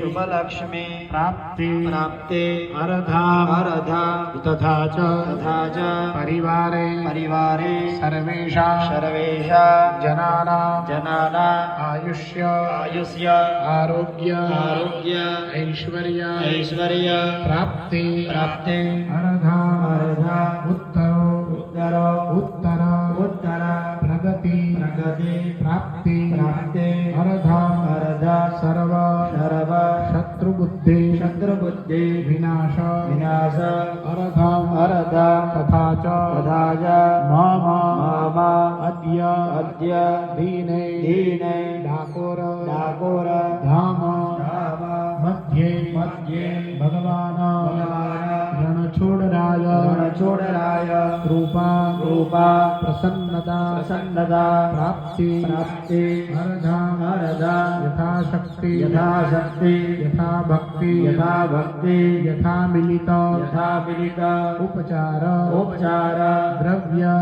शुभलक्ष्मी प्राप्ति प्राप्ते अर्धा तथा च परिवारे सर्वेषां जनानां आयुष्य आरोग्य ऐश्वर्य प्राप्ति अर्धा उत्तर प्रगति प्राप्ति अर्धा सर्व शत्रुबुद्धि विनाश अर्धा तथा च मम अद्य दीने डाकोर धाम मध्ये भगवान रणछोडराय कृपा प्रसन्नता प्राप्ति अर्धा यथाशक्ति यथा भक्ति यथा मिलित उपचार द्रव्य